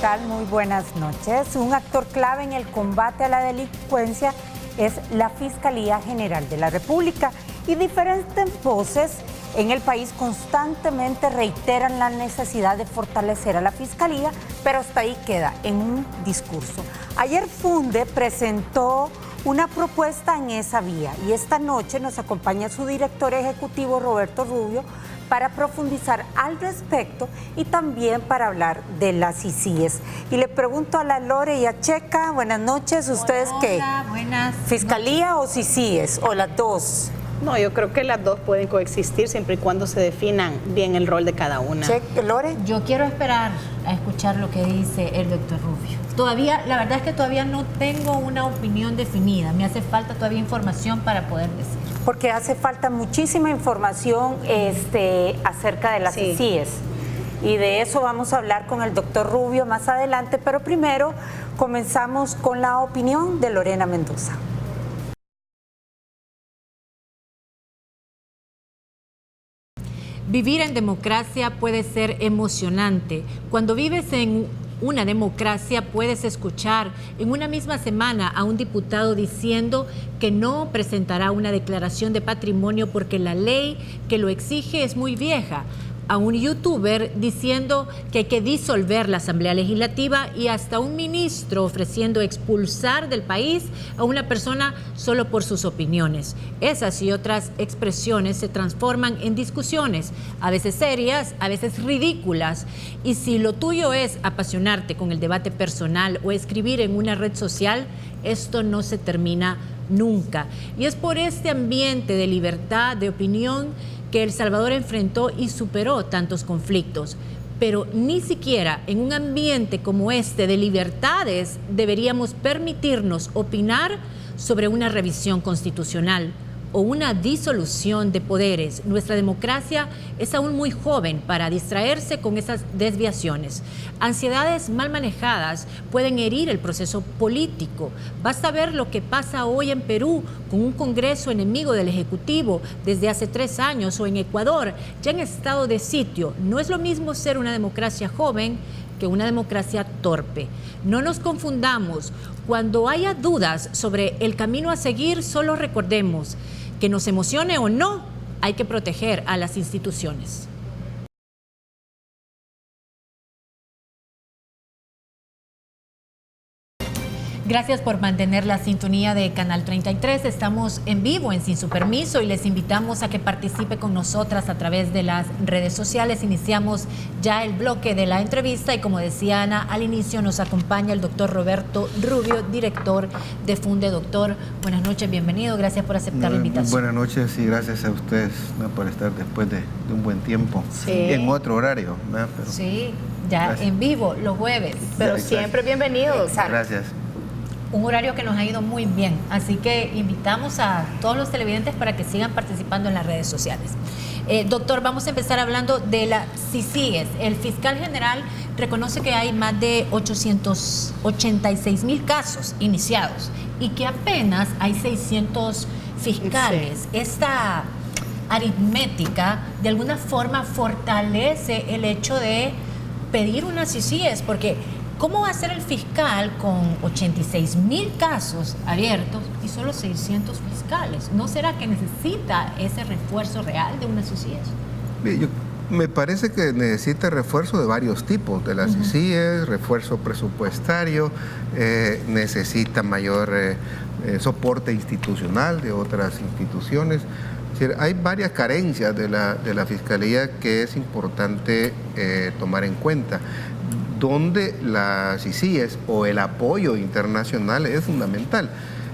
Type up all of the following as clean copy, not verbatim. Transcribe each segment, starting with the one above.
tal? Muy buenas noches. Un actor clave en el combate a la delincuencia es la Fiscalía General de la República y diferentes voces en el país constantemente reiteran la necesidad de fortalecer a la Fiscalía, pero hasta ahí queda, en un discurso. Ayer Funde presentó una propuesta en esa vía y esta noche nos acompaña su director ejecutivo Roberto Rubio para profundizar al respecto y también para hablar de las ICIES. Y le pregunto a la Lore y a Checa, buenas noches, ¿ustedes hola, qué? Buenas ¿Fiscalía noches. O CICIES? ¿O las dos? No, yo creo que las dos pueden coexistir siempre y cuando se definan bien el rol de cada una. Lore. Yo quiero esperar a escuchar lo que dice el doctor Rubio. Todavía, la verdad es que todavía no tengo una opinión definida. Me hace falta todavía información para poder decir. Porque hace falta muchísima información acerca de las ICIES. Y de eso vamos a hablar con el doctor Rubio más adelante, pero primero comenzamos con la opinión de Lorena Mendoza. Vivir en democracia puede ser emocionante. Cuando vives en una democracia puedes escuchar en una misma semana a un diputado diciendo que no presentará una declaración de patrimonio porque la ley que lo exige es muy vieja, a un youtuber diciendo que hay que disolver la Asamblea Legislativa y hasta un ministro ofreciendo expulsar del país a una persona solo por sus opiniones. Esas y otras expresiones se transforman en discusiones, a veces serias, a veces ridículas. Y si lo tuyo es apasionarte con el debate personal o escribir en una red social, esto no se termina nunca. Y es por este ambiente de libertad de opinión que El Salvador enfrentó y superó tantos conflictos. Pero ni siquiera en un ambiente como este de libertades deberíamos permitirnos opinar sobre una revisión constitucional o una disolución de poderes. Nuestra democracia es aún muy joven para distraerse con esas desviaciones. Ansiedades mal manejadas pueden herir el proceso político. Basta ver lo que pasa hoy en Perú con un Congreso enemigo del Ejecutivo desde hace 3 años, o en Ecuador, ya en estado de sitio. No es lo mismo ser una democracia joven que una democracia torpe. No nos confundamos. Cuando haya dudas sobre el camino a seguir, solo recordemos que nos emocione o no, hay que proteger a las instituciones. Gracias por mantener la sintonía de Canal 33. Estamos en vivo en Sin Su Permiso y les invitamos a que participe con nosotras a través de las redes sociales. Iniciamos ya el bloque de la entrevista y, como decía Ana al inicio, nos acompaña el doctor Roberto Rubio, director de Funde. Doctor, buenas noches, bienvenido. Gracias por aceptar la invitación. Buenas noches y gracias a ustedes, ¿no?, por estar después de un buen tiempo. Sí. En otro horario, ¿no? Pero, sí, ya gracias. En vivo, los jueves. Pero siempre bienvenidos. Gracias. Un horario que nos ha ido muy bien, así que invitamos a todos los televidentes para que sigan participando en las redes sociales. Doctor, vamos a empezar hablando de la CICIES. El fiscal general reconoce que hay más de 886,000 casos iniciados y que apenas hay 600 fiscales. Sí. Esta aritmética de alguna forma fortalece el hecho de pedir una CICIES, porque ¿cómo va a ser el fiscal con 86,000 casos abiertos y solo 600 fiscales? ¿No será que necesita ese refuerzo real de una CICIES? Me parece que necesita refuerzo de varios tipos, de las CICIES, refuerzo presupuestario, necesita mayor soporte institucional de otras instituciones. Es decir, hay varias carencias de la Fiscalía que es importante tomar en cuenta, donde las ICIES o el apoyo internacional es fundamental.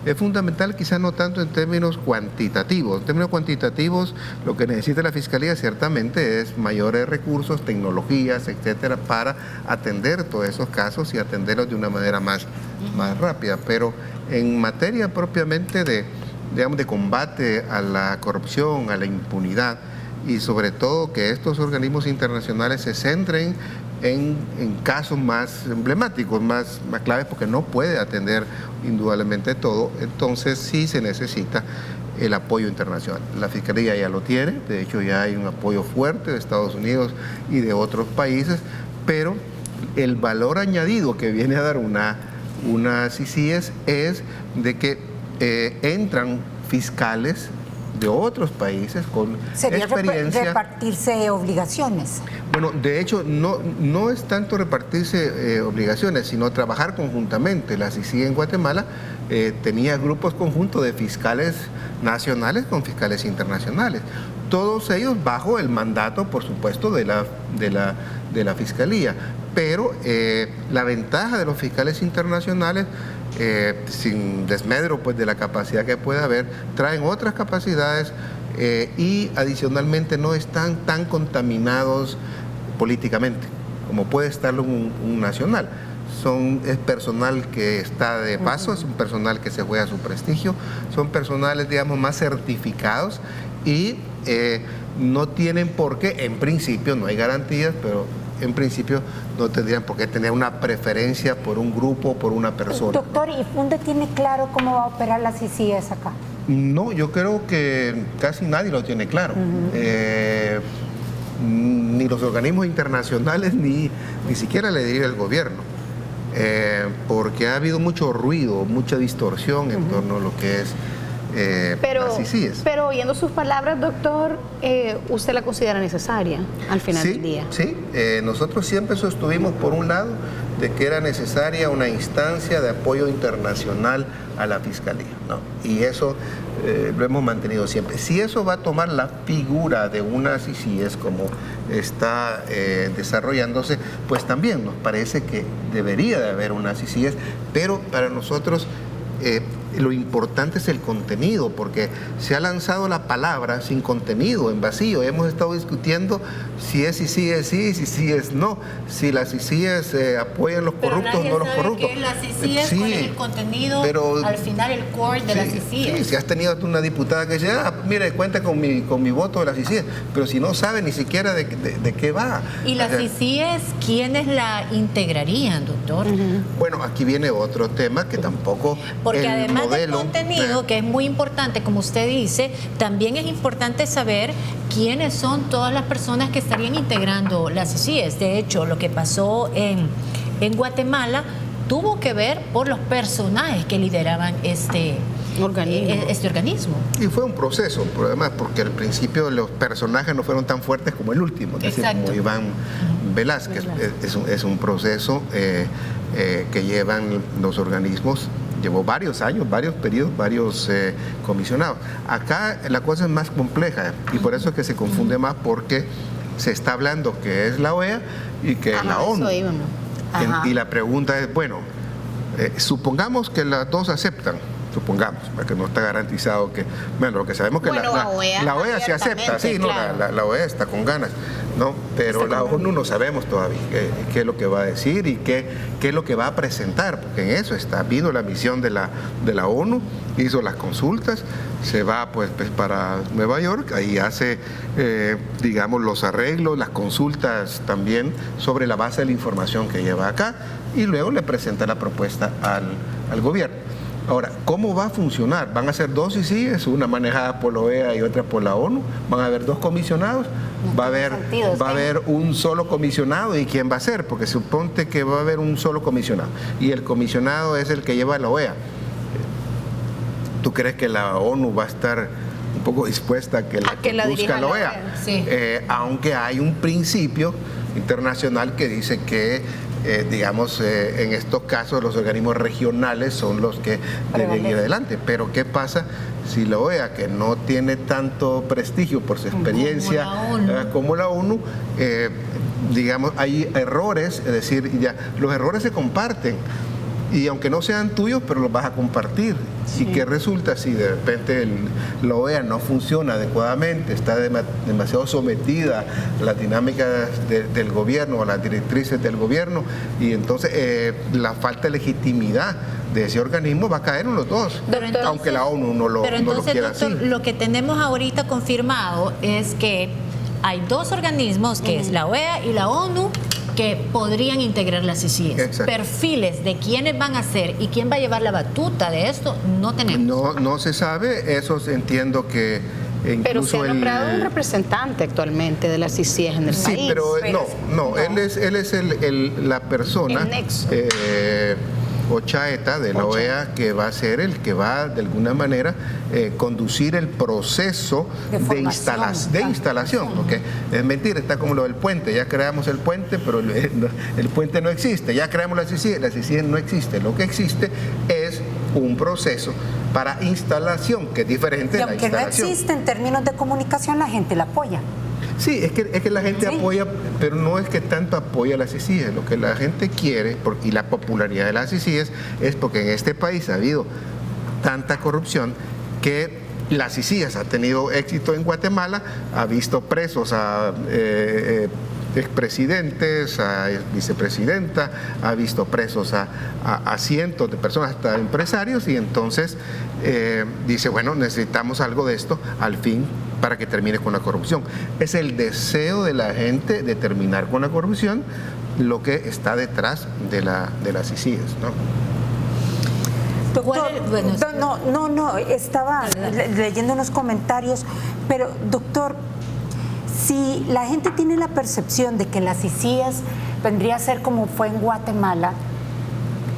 Es fundamental quizás no tanto en términos cuantitativos. En términos cuantitativos, lo que necesita la Fiscalía ciertamente es mayores recursos, tecnologías, etcétera, para atender todos esos casos y atenderlos de una manera más rápida. Pero en materia propiamente de combate a la corrupción, a la impunidad, y sobre todo que estos organismos internacionales se centren en casos más emblemáticos, más claves, porque no puede atender indudablemente todo. Entonces sí se necesita el apoyo internacional. La Fiscalía ya lo tiene, de hecho ya hay un apoyo fuerte de Estados Unidos y de otros países, pero el valor añadido que viene a dar una CICIES es de que entran fiscales de otros países con experiencia. Repartirse obligaciones. Bueno, de hecho, no es tanto repartirse obligaciones, sino trabajar conjuntamente. La CICIG en Guatemala tenía grupos conjuntos de fiscales nacionales con fiscales internacionales. Todos ellos bajo el mandato, por supuesto, de la Fiscalía. Pero la ventaja de los fiscales internacionales, sin desmedro pues, de la capacidad que puede haber, traen otras capacidades y adicionalmente no están tan contaminados políticamente como puede estarlo un nacional. Es personal que está de paso, es un personal que se juega su prestigio, son personales, digamos, más certificados y no tienen por qué, en principio, no hay garantías, pero en principio no tendrían por qué tener una preferencia por un grupo o por una persona. Doctor, ¿y Funde tiene claro cómo va a operar la CICIES acá? No, yo creo que casi nadie lo tiene claro. Ni los organismos internacionales, ni siquiera le diría el gobierno. Porque ha habido mucho ruido, mucha distorsión en torno a lo que es las CICIES. Pero oyendo sus palabras, doctor, ¿usted la considera necesaria al final del día? Sí, nosotros siempre sostuvimos, por un lado, de que era necesaria una instancia de apoyo internacional a la Fiscalía, ¿no? Y eso lo hemos mantenido siempre. Si eso va a tomar la figura de una CICIES como está desarrollándose, pues también nos parece que debería de haber una CICIES, pero para nosotros lo importante es el contenido, porque se ha lanzado la palabra sin contenido, en vacío. Hemos estado discutiendo si es CICIES sí, si CICIES no, si las CICIES apoyan los corruptos o no los corruptos. Pero nadie sabe qué es la CICIES, sí, cuál es el contenido, pero, al final el core de la CICIES. Sí, si has tenido una diputada que dice, mire, cuenta con mi voto de la CICIES, pero si no sabe ni siquiera de qué va. ¿Y la CICIES quiénes la integrarían, doctor? Bueno, aquí viene otro tema que tampoco... Porque además del contenido, que es muy importante, como usted dice, también es importante saber quiénes son todas las personas que estarían integrando las CICIES. De hecho, lo que pasó en Guatemala tuvo que ver por los personajes que lideraban este organismo. Y fue un proceso, además, porque al principio los personajes no fueron tan fuertes como el último, es decir, como Iván Velázquez. Es un proceso que llevan los organismos. Llevó varios años, varios periodos, varios comisionados. Acá la cosa es más compleja y por eso es que se confunde más, porque se está hablando que es la OEA y que es la ONU. Y la pregunta es, bueno, supongamos que las dos aceptan, supongamos, porque no está garantizado que... Bueno, lo que sabemos que la OEA se acepta, sí, claro. No, la OEA está con ganas, ¿no? Pero la ONU no sabemos todavía qué es lo que va a decir y qué es lo que va a presentar, porque en eso está. Vino la misión de la ONU, hizo las consultas, se va pues para Nueva York, ahí hace, digamos, los arreglos, las consultas también sobre la base de la información que lleva acá y luego le presenta la propuesta al gobierno. Ahora, ¿cómo va a funcionar? ¿Van a ser dos CICIES, una manejada por la OEA y otra por la ONU? ¿Van a haber dos comisionados? ¿Va a haber un solo comisionado? ¿Y quién va a ser? Porque suponte que va a haber un solo comisionado y el comisionado es el que lleva la OEA. ¿Tú crees que la ONU va a estar un poco dispuesta a que la busque la OEA? Sí. Aunque hay un principio internacional que dice que digamos, en estos casos los organismos regionales son los que deben ir adelante. Pero ¿qué pasa si la OEA, que no tiene tanto prestigio por su experiencia como la ONU, digamos, hay errores, es decir, ya los errores se comparten? Y aunque no sean tuyos, pero los vas a compartir. Sí. ¿Y qué resulta si de repente la OEA no funciona adecuadamente, está demasiado sometida a las dinámicas del gobierno, a las directrices del gobierno, y entonces la falta de legitimidad de ese organismo va a caer en los dos, entonces, aunque la ONU no lo quiera, doctor, así. Lo que tenemos ahorita confirmado es que hay dos organismos, que es la OEA y la ONU, que podrían integrar las CICIES. Exacto. Perfiles de quiénes van a ser y quién va a llevar la batuta de esto, no tenemos. No se sabe, eso entiendo que Pero se ha nombrado un representante actualmente de las CICIES en el país. Sí, pero no. Él es la persona, el nexo. Ochaeta de la OEA, que va a ser el que va de alguna manera conducir el proceso de instalación, porque es mentira, está como lo del puente, ya creamos el puente, pero el puente no existe, ya creamos la CICIE no existe, lo que existe es un proceso para instalación, que es diferente de la instalación. Y aunque no existe en términos de comunicación, la gente la apoya. Sí, es que la gente apoya, pero no es que tanto apoya a las CICIES. Lo que la gente quiere, y la popularidad de las CICIES, es porque en este país ha habido tanta corrupción que las CICIES ha tenido éxito en Guatemala, ha visto presos a expresidentes, a vicepresidenta, ha visto presos a cientos de personas, hasta empresarios, y entonces dice, bueno, necesitamos algo de esto al fin para que termine con la corrupción. Es el deseo de la gente de terminar con la corrupción lo que está detrás de las CICIES, ¿no? Doctor, estaba leyendo unos comentarios, pero doctor, si la gente tiene la percepción de que las CICIES vendría a ser como fue en Guatemala,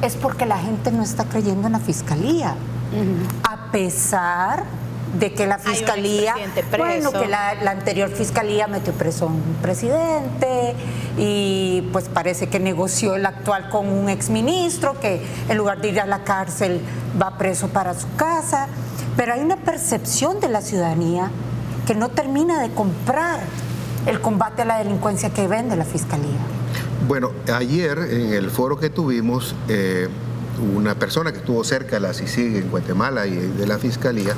es porque la gente no está creyendo en la fiscalía, a pesar de que la fiscalía, bueno, que la anterior fiscalía metió preso a un presidente y pues parece que negoció el actual con un exministro que en lugar de ir a la cárcel va preso para su casa, pero hay una percepción de la ciudadanía que no termina de comprar el combate a la delincuencia que vende la fiscalía. Bueno, ayer en el foro que tuvimos, una persona que estuvo cerca de la CICIG en Guatemala y de la Fiscalía,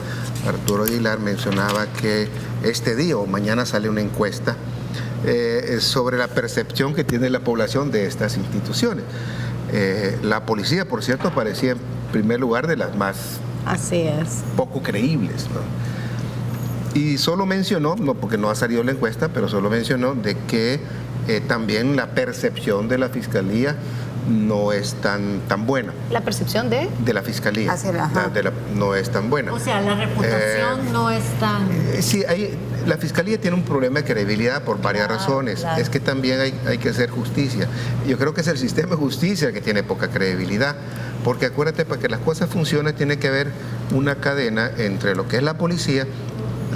Arturo Aguilar, mencionaba que este día o mañana sale una encuesta sobre la percepción que tiene la población de estas instituciones. La policía, por cierto, parecía en primer lugar de las más poco creíbles, ¿no? Y solo mencionó, no porque no ha salido la encuesta, pero solo mencionó de que también la percepción de la Fiscalía no es tan buena. ¿La percepción de? De la Fiscalía. No es tan buena. O sea, la reputación no es tan... Sí, la Fiscalía tiene un problema de credibilidad por varias razones. Claro. Es que también hay que hacer justicia. Yo creo que es el sistema de justicia el que tiene poca credibilidad. Porque acuérdate, para que las cosas funcionen tiene que haber una cadena entre lo que es la policía,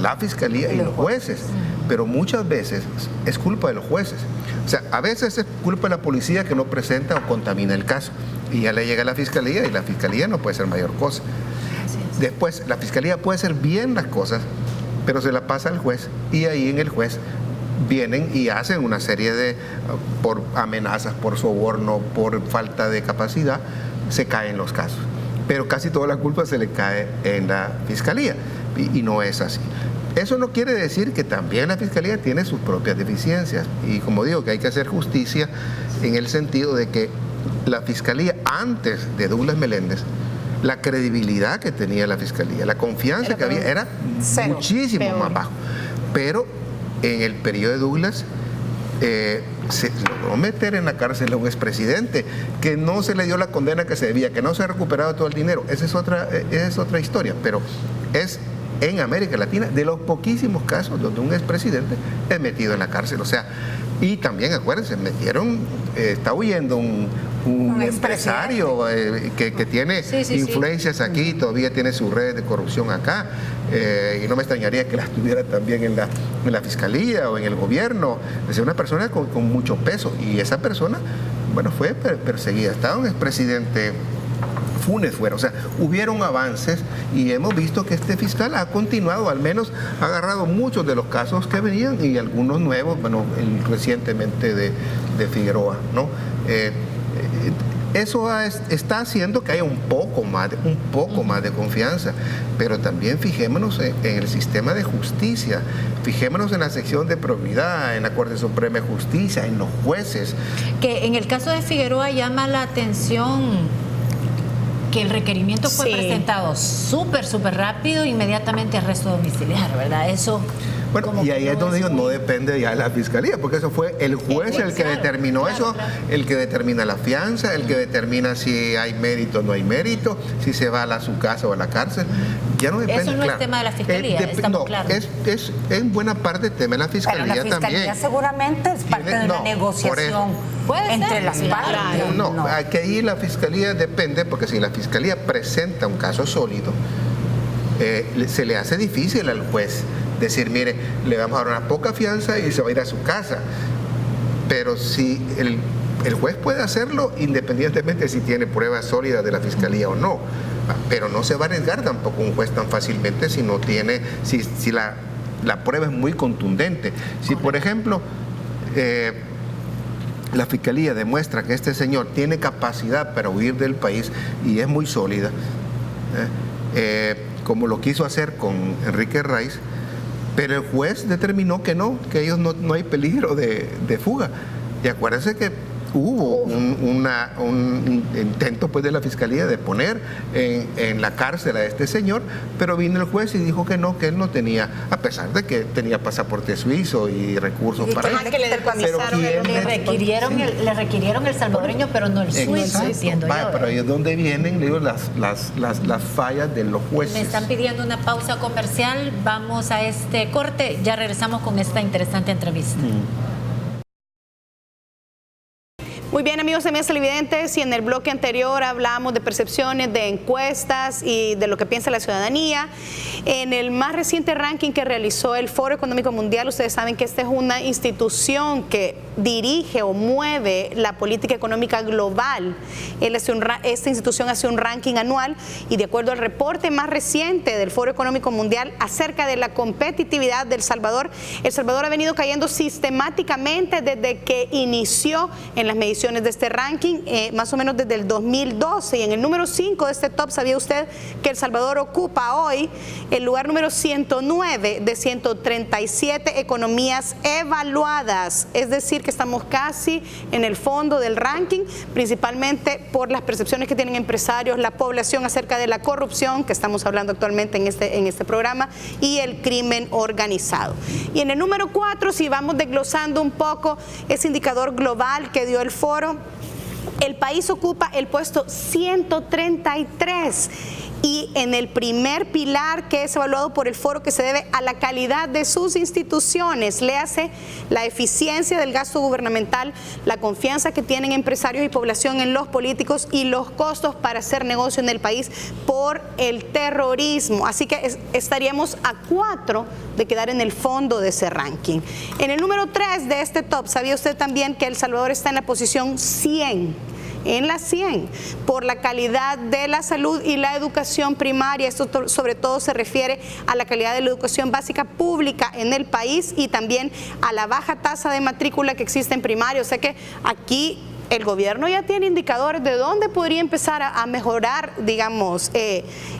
la Fiscalía y los jueces. Pero muchas veces es culpa de los jueces. O sea, a veces es culpa de la policía que no presenta o contamina el caso. Y ya le llega a la Fiscalía y la Fiscalía no puede hacer mayor cosa. Después, la Fiscalía puede hacer bien las cosas, pero se la pasa al juez. Y ahí en el juez vienen y hacen una serie de, por amenazas, por soborno, por falta de capacidad, se caen los casos. Pero casi toda la culpa se le cae en la Fiscalía. Y no es así. Eso no quiere decir que también la Fiscalía tiene sus propias deficiencias. Y como digo, que hay que hacer justicia en el sentido de que la Fiscalía, antes de Douglas Meléndez, la credibilidad que tenía la Fiscalía, la confianza que había, era muchísimo más bajo. Pero en el periodo de Douglas se logró meter en la cárcel a un expresidente, que no se le dio la condena que se debía, que no se ha recuperado todo el dinero. Esa es otra historia, pero es en América Latina de los poquísimos casos donde un expresidente es metido en la cárcel. O sea, y también acuérdense, está huyendo un empresario que tiene influencias aquí, todavía tiene sus redes de corrupción acá, y no me extrañaría que las tuviera también en la Fiscalía o en el gobierno. Es una persona con mucho peso, y esa persona, bueno, fue perseguida. Estaba un expresidente Funes fuera. O sea, hubieron avances y hemos visto que este fiscal ha continuado, al menos ha agarrado muchos de los casos que venían y algunos nuevos, bueno, recientemente de Figueroa, ¿no? Eso está haciendo que haya un poco más de confianza, pero también fijémonos en el sistema de justicia, fijémonos en la sección de probidad, en la Corte Suprema de Justicia, en los jueces. Que en el caso de Figueroa llama la atención que el requerimiento fue presentado súper rápido, inmediatamente arresto domiciliario, ¿verdad? Eso... Bueno, y ahí es donde digo, no depende ya de la Fiscalía, porque eso fue el juez el que determinó eso, el que determina la fianza, el que determina si hay mérito o no hay mérito, si se va a su casa o a la cárcel. ya no depende. Eso no es tema de la Fiscalía, estamos claros. Es en buena parte tema de la Fiscalía también. Pero la Fiscalía seguramente es parte de una negociación entre las partes. No, que ahí la Fiscalía depende, porque si la Fiscalía presenta un caso sólido, se le hace difícil al juez decir, mire, le vamos a dar una poca fianza y se va a ir a su casa. Pero si el juez puede hacerlo independientemente si tiene pruebas sólidas de la Fiscalía o no. Pero no se va a arriesgar tampoco un juez tan fácilmente si no tiene, si la prueba es muy contundente. Si, por ejemplo, la Fiscalía demuestra que este señor tiene capacidad para huir del país y es muy sólida, como lo quiso hacer con Enrique Raiz, pero el juez determinó que no, que ellos no hay peligro de fuga. Y acuérdense que hubo un intento pues de la Fiscalía de poner en la cárcel a este señor, pero vino el juez y dijo que él no tenía, a pesar de que tenía pasaporte suizo y recursos para eso. Le requirieron el salvadoreño, pero no el suizo, entiendo yo. Pero ahí es donde vienen, digo, las fallas de los jueces. Me están pidiendo una pausa comercial, vamos a este corte, ya regresamos con esta interesante entrevista. Muy bien, amigos de Mesa Televidentes, y en el bloque anterior hablamos de percepciones, de encuestas y de lo que piensa la ciudadanía. En el más reciente ranking que realizó el Foro Económico Mundial, ustedes saben que esta es una institución que dirige o mueve la política económica global. Esta institución hace un ranking anual y de acuerdo al reporte más reciente del Foro Económico Mundial acerca de la competitividad de El Salvador ha venido cayendo sistemáticamente desde que inició en las mediciones de este ranking, más o menos desde el 2012. Y en el número 5 de este top, ¿sabía usted que El Salvador ocupa hoy el lugar número 109 de 137 economías evaluadas? Es decir, que estamos casi en el fondo del ranking, principalmente por las percepciones que tienen empresarios, la población acerca de la corrupción, que estamos hablando actualmente en este programa, y el crimen organizado. Y en el número 4, si vamos desglosando un poco ese indicador global que dio el Foro, el país ocupa el puesto 133 y en el primer pilar que es evaluado por el Foro, que se debe a la calidad de sus instituciones, léase la eficiencia del gasto gubernamental, la confianza que tienen empresarios y población en los políticos y los costos para hacer negocio en el país por el terrorismo. Así que estaríamos a 4 de quedar en el fondo de ese ranking. En el número 3 de este top, ¿sabía usted también que El Salvador está en la posición 100? En la 100, por la calidad de la salud y la educación primaria. Esto sobre todo se refiere a la calidad de la educación básica pública en el país y también a la baja tasa de matrícula que existe en primaria. O sea que aquí el gobierno ya tiene indicadores de dónde podría empezar a mejorar, digamos,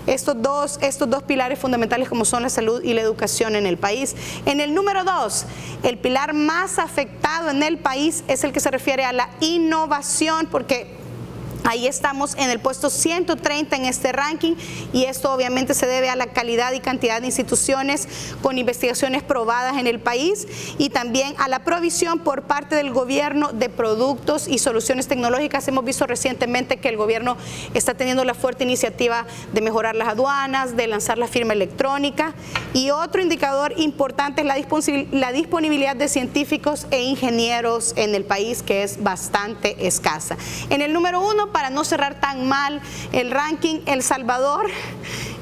estos dos pilares fundamentales como son la salud y la educación en el país. En el número 2, el pilar más afectado en el país es el que se refiere a la innovación, porque ahí estamos en el puesto 130 en este ranking y esto obviamente se debe a la calidad y cantidad de instituciones con investigaciones probadas en el país y también a la provisión por parte del gobierno de productos y soluciones tecnológicas. Hemos visto recientemente que el gobierno está teniendo la fuerte iniciativa de mejorar las aduanas, de lanzar la firma electrónica, y otro indicador importante es la disponibilidad de científicos e ingenieros en el país, que es bastante escasa. En el número 1, para no cerrar tan mal el ranking, El Salvador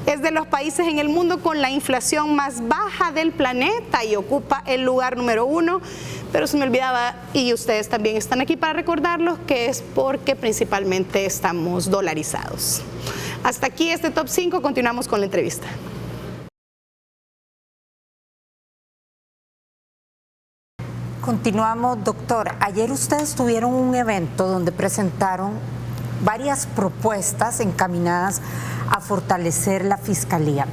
es de los países en el mundo con la inflación más baja del planeta y ocupa el lugar número 1, pero se me olvidaba, y ustedes también están aquí para recordarlos, que es porque principalmente estamos dolarizados. Hasta aquí este top 5, continuamos con la entrevista. Continuamos, doctor. Ayer ustedes tuvieron un evento donde presentaron varias propuestas encaminadas a fortalecer la Fiscalía.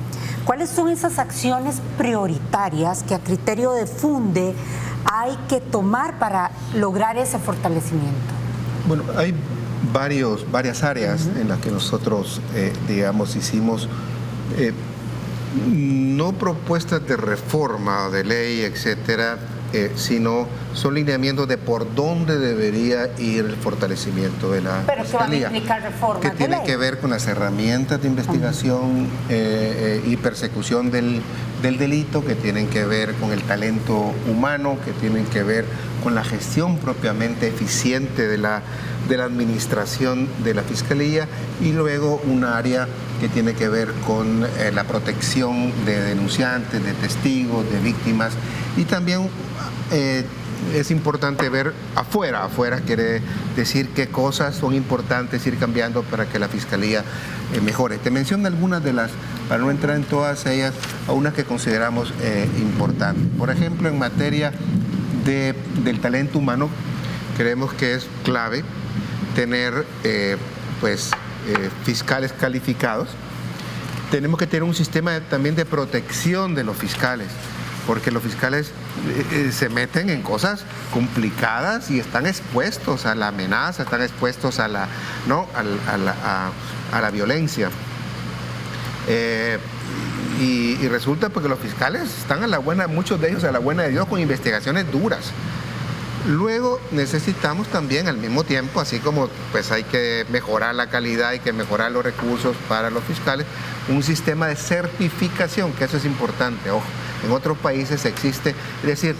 ¿Cuáles son esas acciones prioritarias que a criterio de Funde hay que tomar para lograr ese fortalecimiento? Bueno, hay varias áreas en las que nosotros, digamos, hicimos no propuestas de reforma o de ley, etcétera, sino son lineamientos de por dónde debería ir el fortalecimiento de la Pero Fiscalía, que van a implicar reformas que de tiene ley. que ver con las herramientas de investigación y persecución del delito, que tienen que ver con el talento humano, que tienen que ver con la gestión propiamente eficiente de la administración de la Fiscalía, y luego un área que tiene que ver con la protección de denunciantes, de testigos, de víctimas, y también es importante ver afuera. Afuera quiere decir qué cosas son importantes ir cambiando para que la Fiscalía mejore. Te menciono algunas de las, para no entrar en todas ellas, a unas que consideramos importantes. Por ejemplo, en materia del talento humano, creemos que es clave tener fiscales calificados. Tenemos que tener un sistema también de protección de los fiscales, porque los fiscales se meten en cosas complicadas y están expuestos a la amenaza, están expuestos a la violencia. Y resulta porque los fiscales están a la buena, muchos de ellos a la buena de Dios, con investigaciones duras. Luego necesitamos también al mismo tiempo, así como pues hay que mejorar la calidad, hay que mejorar los recursos para los fiscales, un sistema de certificación, que eso es importante. Ojo, en otros países existe, es decir,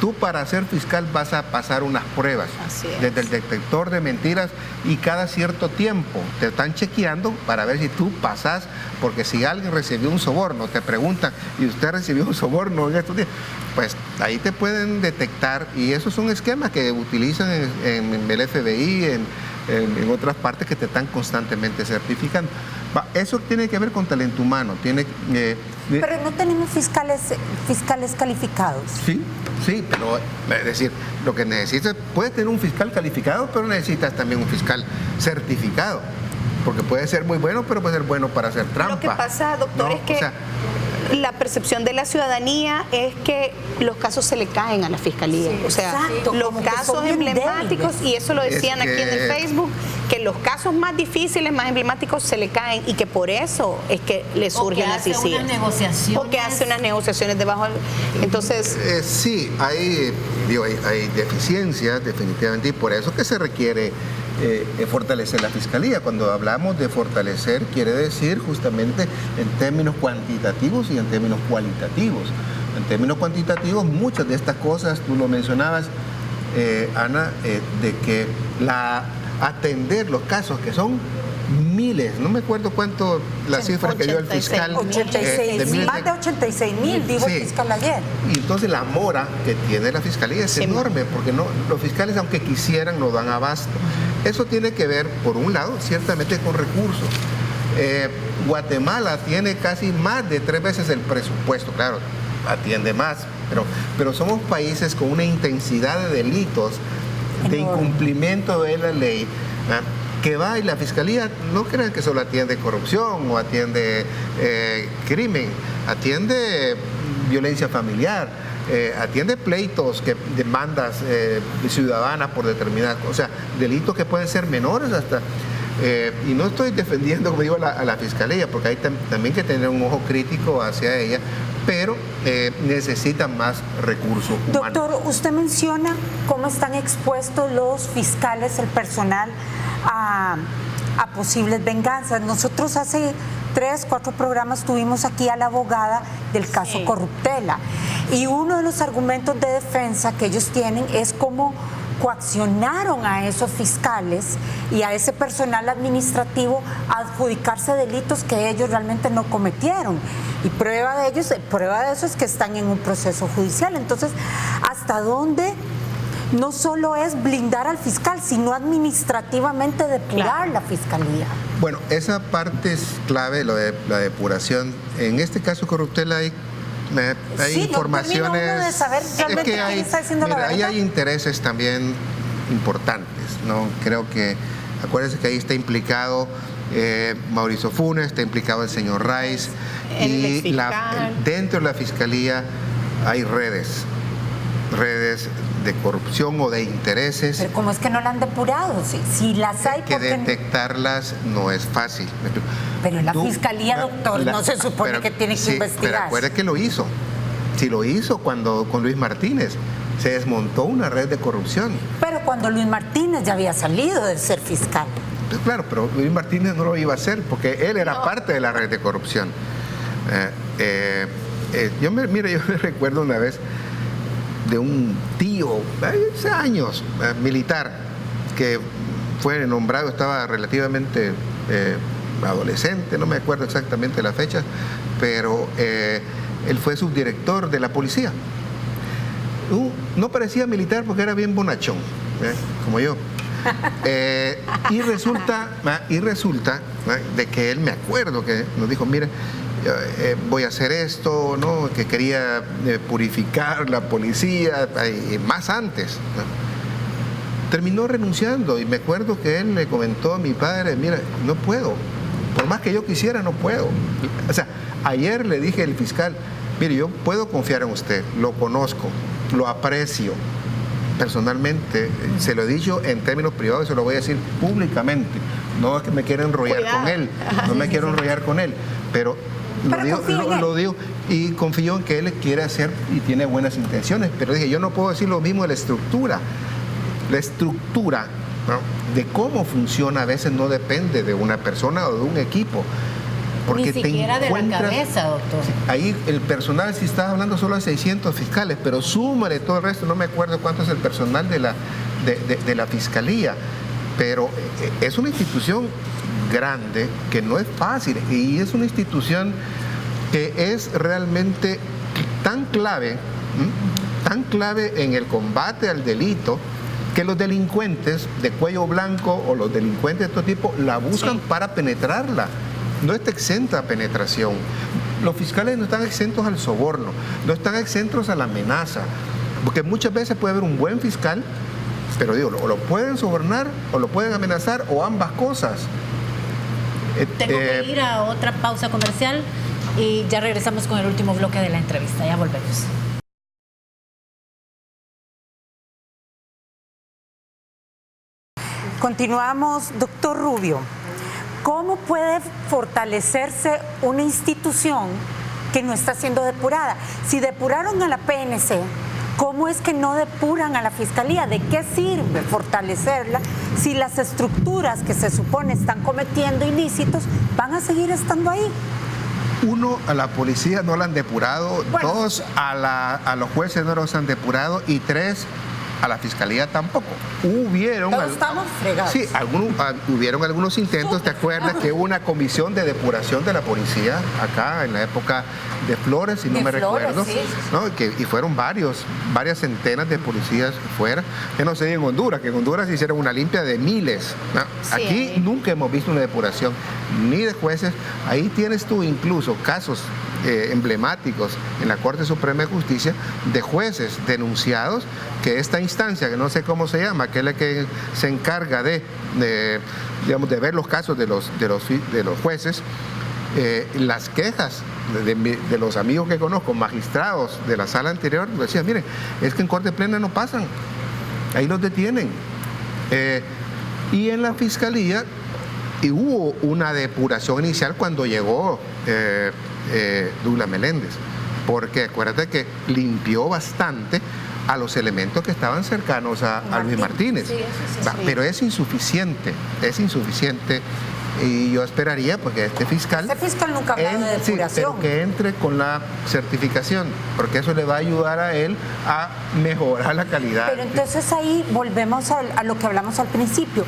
tú para ser fiscal vas a pasar unas pruebas, desde el detector de mentiras, y cada cierto tiempo te están chequeando para ver si tú pasas, porque si alguien recibió un soborno, te preguntan, ¿y usted recibió un soborno en estos días? Pues ahí te pueden detectar, y esos son esquemas que utilizan en el FBI, en otras partes, que te están constantemente certificando. Eso tiene que ver con talento humano. Pero no tenemos fiscales calificados. Sí, pero es decir, lo que necesitas, puedes tener un fiscal calificado, pero necesitas también un fiscal certificado, porque puede ser muy bueno, pero puede ser bueno para hacer trampa. Lo que pasa, doctor, es que la percepción de la ciudadanía es que los casos se le caen a la Fiscalía. Sí, o sea, exacto, los casos emblemáticos, y eso lo decían aquí en el Facebook, que los casos más difíciles, más emblemáticos se le caen, y que por eso es que le surgen las CICIG. O que hace unas negociaciones debajo. Entonces... sí, hay deficiencias definitivamente, y por eso que se requiere fortalecer la Fiscalía. Cuando hablamos de fortalecer, quiere decir justamente en términos cuantitativos y en términos cualitativos. En términos cuantitativos, muchas de estas cosas, tú lo mencionabas, Ana, de que atender los casos, que son miles, no me acuerdo cuánto la cifra que dio el fiscal. 86, más de 86,000, dijo el fiscal ayer. Y entonces la mora que tiene la Fiscalía es enorme, porque los fiscales, aunque quisieran, no dan abasto. Eso tiene que ver, por un lado, ciertamente con recursos. Guatemala tiene casi más de 3 veces el presupuesto, claro, atiende más, pero somos países con una intensidad de delitos, de incumplimiento de la ley, que va, y la Fiscalía no crean que solo atiende corrupción o atiende crimen, atiende violencia familiar, atiende pleitos, demandas ciudadanas por determinadas cosas, o sea, delitos que pueden ser menores hasta... y no estoy defendiendo, como digo, a la Fiscalía, porque hay también que tener un ojo crítico hacia ella, pero necesitan más recursos humanos. Doctor, usted menciona cómo están expuestos los fiscales, el personal, a posibles venganzas. Nosotros hace 3, 4 programas tuvimos aquí a la abogada del caso Corruptela, y uno de los argumentos de defensa que ellos tienen es cómo coaccionaron a esos fiscales y a ese personal administrativo a adjudicarse delitos que ellos realmente no cometieron. Y prueba de eso es que están en un proceso judicial. Entonces, ¿hasta dónde no solo es blindar al fiscal, sino administrativamente depurar la Fiscalía? Bueno, esa parte es clave, la depuración. En este caso Corruptela hay informaciones, uno de saber realmente quién está diciendo la verdad. Ahí hay intereses también importantes, ¿no? Creo que, acuérdense que ahí está implicado Mauricio Funes, está implicado el señor Rice, y dentro de la Fiscalía hay redes de corrupción o de intereses. Pero ¿cómo es que no la han depurado? Si las hay, que detectarlas no es fácil. Pero la Fiscalía, doctor, no se supone que tiene que investigar. Pero acuérdate que lo hizo. Si lo hizo con Luis Martínez, se desmontó una red de corrupción. Pero cuando Luis Martínez ya había salido de ser fiscal. Pues claro, pero Luis Martínez no lo iba a hacer porque él era parte de la red de corrupción. Yo me recuerdo una vez de un tío, hace años, militar, que fue nombrado, estaba relativamente adolescente, no me acuerdo exactamente las fechas, pero él fue subdirector de la policía. No parecía militar porque era bien bonachón, como yo. Y resulta de que él, me acuerdo que nos dijo, mire, voy a hacer esto, ¿no? Que quería purificar la policía, más antes, ¿no? Terminó renunciando y me acuerdo que él le comentó a mi padre, mira, no puedo, por más que yo quisiera, no puedo. O sea, ayer le dije al fiscal, mire, yo puedo confiar en usted, lo conozco, lo aprecio personalmente, se lo he dicho en términos privados y se lo voy a decir públicamente, no es que me quiera enrollar con él, no me quiero enrollar con él, pero lo digo y confío en que él quiere hacer y tiene buenas intenciones, pero dije, yo no puedo decir lo mismo de la estructura, ¿no? De cómo funciona a veces no depende de una persona o de un equipo. Porque ni siquiera de la cabeza, doctor. Ahí el personal, si estás hablando solo de 600 fiscales, pero súmale todo el resto, no me acuerdo cuánto es el personal de la fiscalía, pero es una institución grande que no es fácil y es una institución que es realmente tan clave en el combate al delito, que los delincuentes de cuello blanco o los delincuentes de estos tipos la buscan para penetrarla. No está exenta a penetración. Los fiscales no están exentos al soborno, no están exentos a la amenaza, porque muchas veces puede haber un buen fiscal, pero digo, o lo pueden sobornar o lo pueden amenazar o ambas cosas. Tengo que ir a otra pausa comercial y ya regresamos con el último bloque de la entrevista. Ya volvemos. Continuamos, doctor Rubio. ¿Cómo puede fortalecerse una institución que no está siendo depurada? Si depuraron a la PNC, ¿cómo es que no depuran a la Fiscalía? ¿De qué sirve fortalecerla si las estructuras que se supone están cometiendo ilícitos van a seguir estando ahí? Uno, a la policía no la han depurado, bueno. Dos, a los jueces no los han depurado y tres, a la Fiscalía tampoco. Estamos fregados. Sí, hubieron algunos intentos. ¿Te acuerdas que hubo una comisión de depuración de la policía acá en la época de Flores, si no me recuerdo? Sí. ¿No? Y fueron varias centenas de policías fuera. Que no sé en Honduras, que en Honduras hicieron una limpia de miles, ¿no? Sí. Aquí nunca hemos visto una depuración, ni de jueces. Ahí tienes tú incluso casos emblemáticos en la Corte Suprema de Justicia de jueces denunciados que esta instancia, que no sé cómo se llama, que es la que se encarga de ver los casos de los jueces, las quejas de los amigos que conozco, magistrados de la sala anterior, decían, miren, es que en Corte Plena no pasan, ahí los detienen. Y en la Fiscalía hubo una depuración inicial cuando llegó Douglas Meléndez, porque acuérdate que limpió bastante a los elementos que estaban cercanos a Luis Martínez. Sí, sí. Pero es insuficiente y yo esperaría porque este fiscal nunca habló de depuración. Sí, pero que entre con la certificación, porque eso le va a ayudar a él a mejorar la calidad. Pero entonces ahí volvemos a lo que hablamos al principio.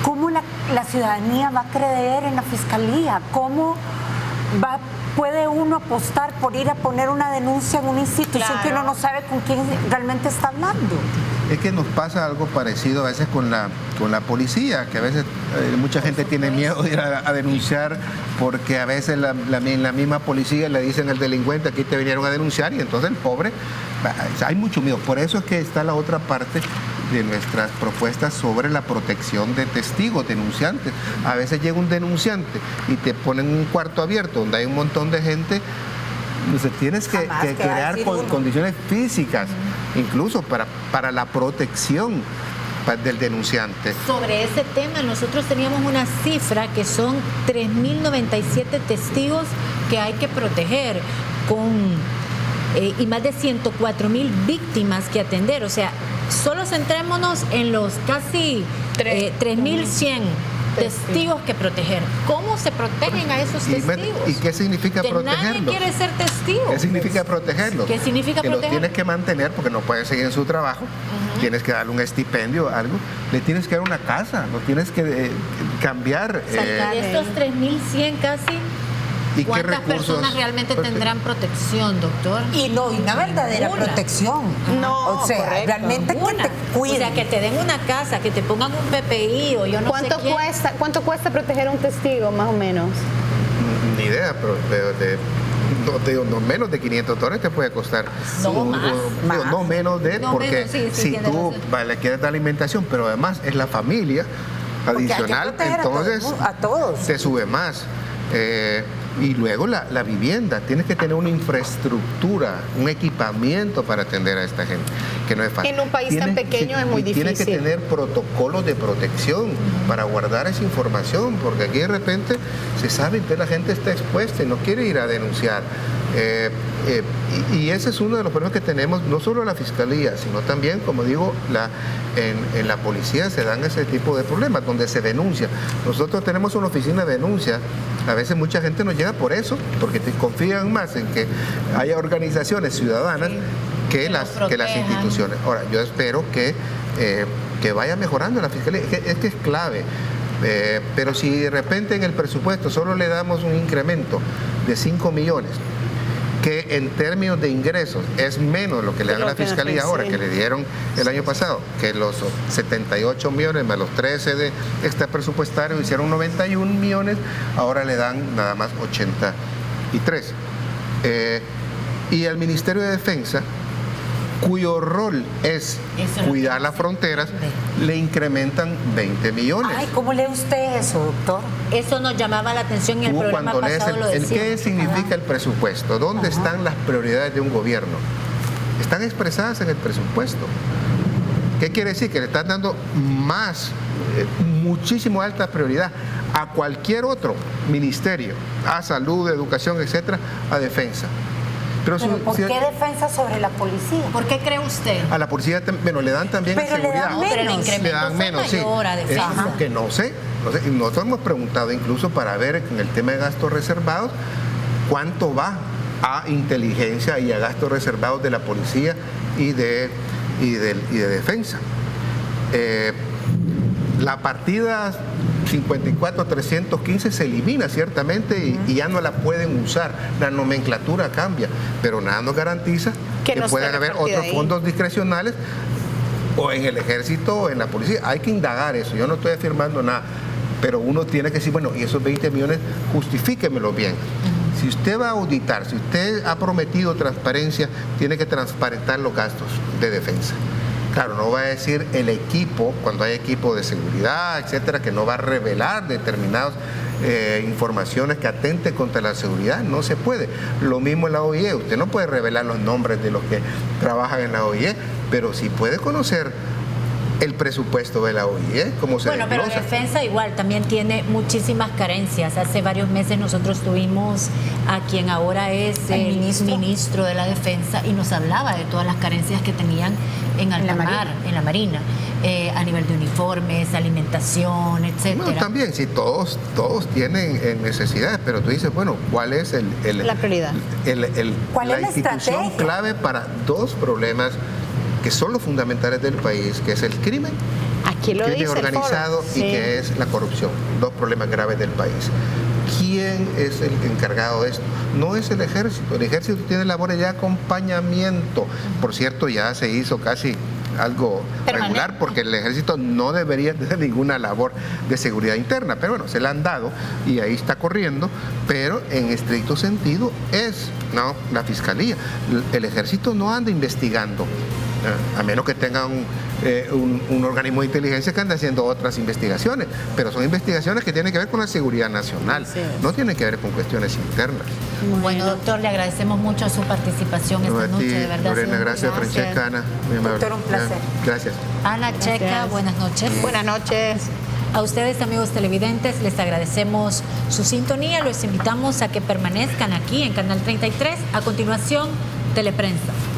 ¿Cómo la ciudadanía va a creer en la Fiscalía? ¿Cómo puede uno apostar por ir a poner una denuncia en una institución que uno no sabe con quién realmente está hablando? Es que nos pasa algo parecido a veces con la policía, que a veces mucha gente tiene miedo de ir a denunciar porque a veces la misma policía le dicen al delincuente, aquí te vinieron a denunciar, y entonces el pobre, hay mucho miedo. Por eso es que está la otra parte de nuestras propuestas sobre la protección de testigos, denunciantes. A veces llega un denunciante y te ponen un cuarto abierto donde hay un montón de gente. Entonces tienes que crear condiciones físicas, incluso para la protección del denunciante. Sobre ese tema, nosotros teníamos una cifra que son 3.097 testigos que hay que proteger con y más de 104,000 víctimas que atender. O sea, solo centrémonos en los casi 3,100 testigos que proteger. ¿Cómo se protegen a esos testigos? ¿Y qué significa que protegerlos? Nadie quiere ser testigo. ¿Qué significa protegerlos? ¿Qué significa que proteger? los tienes que mantener porque no pueden seguir en su trabajo. Tienes que darle un estipendio, algo. Le tienes que dar una casa, no tienes que cambiar. De estos 3,100 casi, ¿y ¿cuántas qué recursos personas realmente tendrán protección, doctor? Y no, y una verdadera Una. protección. No, o sea, correcto. realmente que Una. te cuiden. O sea, que te den una casa, que te pongan un PPI o yo no sé quién. ¿Cuánto cuesta proteger a un testigo, más o menos? Ni idea, pero no menos de $500 te puede costar. No, más. No menos de, No porque menos, sí, si tiene tú razón. le quieres dar alimentación, pero además es la familia Porque hay que adicional, proteger entonces a todos. te sube más. Y luego la vivienda, tienes que tener una infraestructura, un equipamiento para atender a esta gente, que no es fácil. En un país tan pequeño es muy Tienes que difícil. tener protocolos de protección para guardar esa información, porque aquí de repente se sabe que la gente está expuesta y no quiere ir a denunciar. Y ese es uno de los problemas que tenemos, no solo la Fiscalía, sino también, como digo, en la policía se dan ese tipo de problemas, donde se denuncia. Nosotros tenemos una oficina de denuncia, a veces mucha gente nos llega por eso, porque te confían más en que haya organizaciones ciudadanas que las instituciones. Ahora, yo espero que vaya mejorando la Fiscalía, es que es clave. Pero si de repente en el presupuesto solo le damos un incremento de 5 millones, que en términos de ingresos es menos lo que le dan a la Fiscalía ahora, que le dieron el año pasado, que los 78 millones más los 13 de extra presupuestario hicieron 91 millones, ahora le dan nada más 83. Y el Ministerio de Defensa, cuyo rol es cuidar las fronteras, le incrementan 20 millones. Ay, ¿cómo lee usted eso, doctor? Eso nos llamaba la atención en el programa Cuando lees pasado, lo el decíamos. qué significa el presupuesto, dónde están las prioridades de un gobierno, están expresadas en el presupuesto. ¿Qué quiere decir? Que le están dando más, muchísimo alta prioridad a cualquier otro ministerio, a salud, educación, etcétera, a defensa. Pero ¿por qué defensa sobre la policía? ¿Por qué cree usted? A la policía, bueno, le dan también Pero seguridad. le dan pero el menos. incremento Le dan menos, sí. mayor a defensa. Es lo que no sé. Y nosotros hemos preguntado incluso para ver en el tema de gastos reservados cuánto va a inteligencia y a gastos reservados de la policía y de defensa. La partida 54.315 se elimina ciertamente y ya no la pueden usar. La nomenclatura cambia, pero nada nos garantiza que no puedan esté haber repartida otros ahí. fondos discrecionales o en el ejército o en la policía. Hay que indagar eso. Yo no estoy afirmando nada, pero uno tiene que decir, bueno, y esos 20 millones, justifíquemelo bien. Si usted va a auditar, si usted ha prometido transparencia, tiene que transparentar los gastos de defensa. Claro, no va a decir el equipo, cuando hay equipo de seguridad, etcétera, que no va a revelar determinadas informaciones que atenten contra la seguridad, no se puede. Lo mismo en la OIE, usted no puede revelar los nombres de los que trabajan en la OIE, pero sí puede conocer el presupuesto de la OIE, cómo se Bueno, pero desglosa. defensa igual también tiene muchísimas carencias. Hace varios meses nosotros tuvimos a quien ahora es el ministro de la Defensa y nos hablaba de todas las carencias que tenían en alta mar, en la Marina, a nivel de uniformes, alimentación, etcétera. No, también, sí, todos tienen necesidades, pero tú dices, bueno, ¿cuál es la prioridad? ¿Cuál es la institución estrategia? clave para dos problemas que son los fundamentales del país, que es el crimen, Aquí lo crimen dice el organizado foro. y Sí. que es la corrupción? Dos problemas graves del país. ¿Quién es el encargado de esto? No es el ejército. El ejército tiene labores de acompañamiento. Por cierto, ya se hizo casi algo regular porque el ejército no debería tener ninguna labor de seguridad interna, pero bueno, se la han dado y ahí está corriendo, pero en estricto sentido es la fiscalía. El ejército no anda investigando, a menos que tengan un organismo de inteligencia que anda haciendo otras investigaciones, pero son investigaciones que tienen que ver con la seguridad nacional, no tienen que ver con cuestiones internas. Bueno, doctor, le agradecemos mucho su participación esta noche, de verdad. Lorena, gracias, Francesca, Ana, muy amable. Doctor, un placer. Gracias. Ana Checa, Gracias. buenas noches. Buenas noches. A ustedes, amigos televidentes, les agradecemos su sintonía. Los invitamos a que permanezcan aquí en Canal 33. A continuación, Teleprensa.